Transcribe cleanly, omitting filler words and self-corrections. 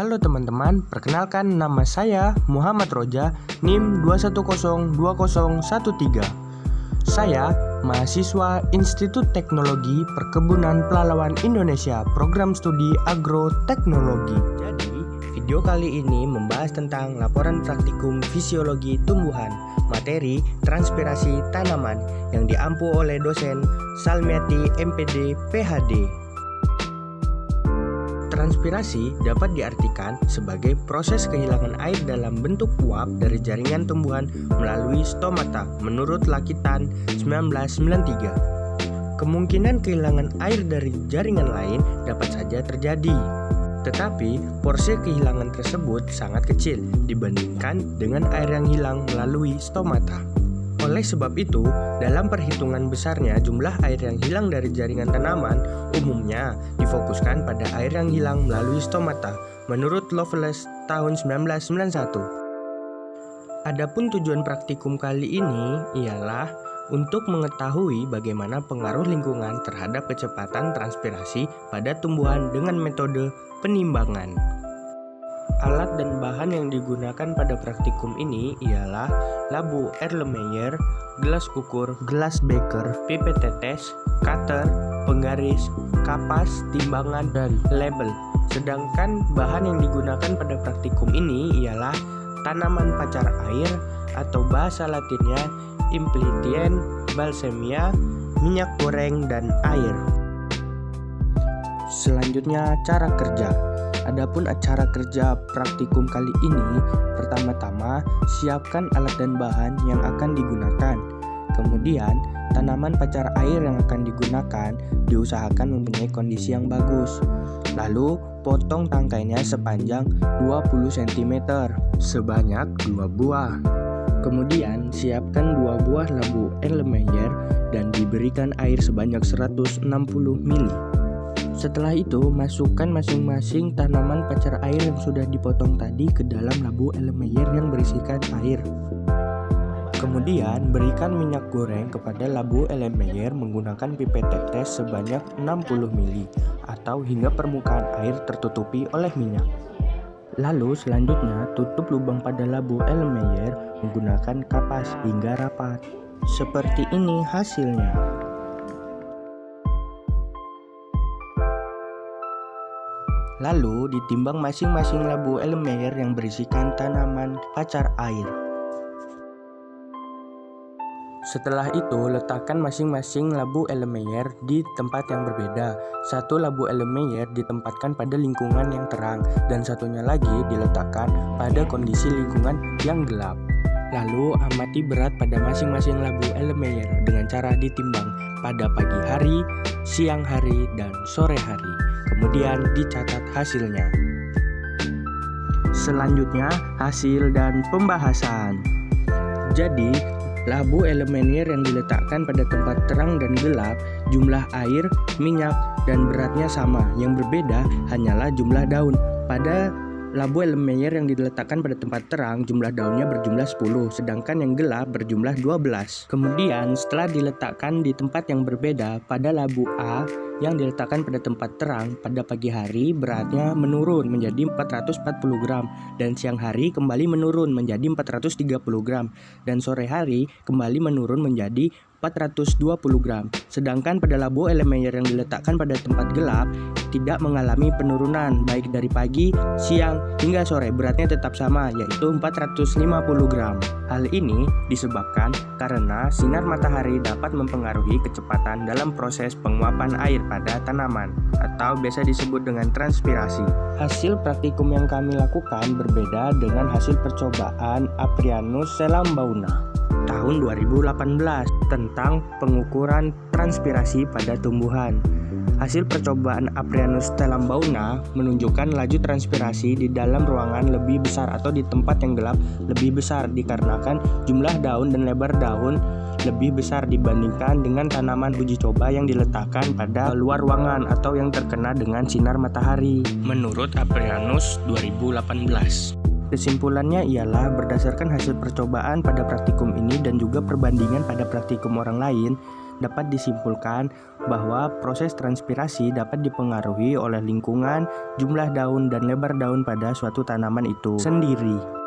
Halo teman-teman, perkenalkan nama saya Muhammad Roja, NIM 2102013. Saya mahasiswa Institut Teknologi Perkebunan Pelalawan Indonesia, Program Studi Agroteknologi. Jadi, video kali ini membahas tentang laporan praktikum fisiologi tumbuhan, materi transpirasi tanaman yang diampu oleh dosen Salmiati MPD PhD. Transpirasi dapat diartikan sebagai proses kehilangan air dalam bentuk uap dari jaringan tumbuhan melalui stomata menurut Lakitan 1993. Kemungkinan kehilangan air dari jaringan lain dapat saja terjadi, tetapi porsi kehilangan tersebut sangat kecil dibandingkan dengan air yang hilang melalui stomata. Oleh sebab itu, dalam perhitungan besarnya jumlah air yang hilang dari jaringan tanaman umumnya difokuskan pada air yang hilang melalui stomata menurut Loveless tahun 1991. Adapun tujuan praktikum kali ini ialah untuk mengetahui bagaimana pengaruh lingkungan terhadap kecepatan transpirasi pada tumbuhan dengan metode penimbangan. Alat dan bahan yang digunakan pada praktikum ini ialah labu Erlenmeyer, gelas ukur, gelas beker, pipet tetes, cutter, penggaris, kapas, timbangan, dan label. Sedangkan bahan yang digunakan pada praktikum ini ialah tanaman pacar air atau bahasa latinnya Implytien balsamea, minyak goreng, dan air. Selanjutnya cara kerja. Adapun acara kerja praktikum kali ini, pertama-tama siapkan alat dan bahan yang akan digunakan. Kemudian, tanaman pacar air yang akan digunakan diusahakan mempunyai kondisi yang bagus. Lalu, potong tangkainya sepanjang 20 cm sebanyak 2 buah. Kemudian, siapkan 2 buah labu Erlenmeyer dan diberikan air sebanyak 160 ml. Setelah itu, masukkan masing-masing tanaman pacar air yang sudah dipotong tadi ke dalam labu Erlenmeyer yang berisikan air. Kemudian, berikan minyak goreng kepada labu Erlenmeyer menggunakan pipet tetes sebanyak 60 ml atau hingga permukaan air tertutupi oleh minyak. Lalu selanjutnya, tutup lubang pada labu Erlenmeyer menggunakan kapas hingga rapat. Seperti ini hasilnya. Lalu ditimbang masing-masing labu Erlenmeyer yang berisikan tanaman pacar air. Setelah itu, letakkan masing-masing labu Erlenmeyer di tempat yang berbeda. Satu labu Erlenmeyer ditempatkan pada lingkungan yang terang dan satunya lagi diletakkan pada kondisi lingkungan yang gelap. Lalu amati berat pada masing-masing labu Erlenmeyer dengan cara ditimbang pada pagi hari, siang hari, dan sore hari. Kemudian dicatat hasilnya. Selanjutnya, hasil dan pembahasan. Jadi, labu Erlenmeyer yang diletakkan pada tempat terang dan gelap, jumlah air, minyak, dan beratnya sama. Yang berbeda hanyalah jumlah daun. Pada labu Erlenmeyer yang diletakkan pada tempat terang, jumlah daunnya berjumlah 10, sedangkan yang gelap berjumlah 12. Kemudian, setelah diletakkan di tempat yang berbeda, pada labu A yang diletakkan pada tempat terang, pada pagi hari beratnya menurun menjadi 440 gram, dan siang hari kembali menurun menjadi 430 gram, dan sore hari kembali menurun menjadi 420 gram. Sedangkan pada labu Erlenmeyer yang diletakkan pada tempat gelap tidak mengalami penurunan baik dari pagi, siang, hingga sore, beratnya tetap sama yaitu 450 gram. Hal ini disebabkan karena sinar matahari dapat mempengaruhi kecepatan dalam proses penguapan air pada tanaman atau biasa disebut dengan transpirasi. Hasil praktikum yang kami lakukan berbeda dengan hasil percobaan Aprianus selambauna tahun 2018 tentang pengukuran transpirasi pada tumbuhan. Hasil percobaan Aprianus selambauna menunjukkan laju transpirasi di dalam ruangan lebih besar atau di tempat yang gelap lebih besar dikarenakan jumlah daun dan lebar daun lebih besar dibandingkan dengan tanaman uji coba yang diletakkan pada luar ruangan atau yang terkena dengan sinar matahari. Menurut Aprianus 2018. Kesimpulannya ialah berdasarkan hasil percobaan pada praktikum ini dan juga perbandingan pada praktikum orang lain, dapat disimpulkan bahwa proses transpirasi dapat dipengaruhi oleh lingkungan, jumlah daun, dan lebar daun pada suatu tanaman itu sendiri.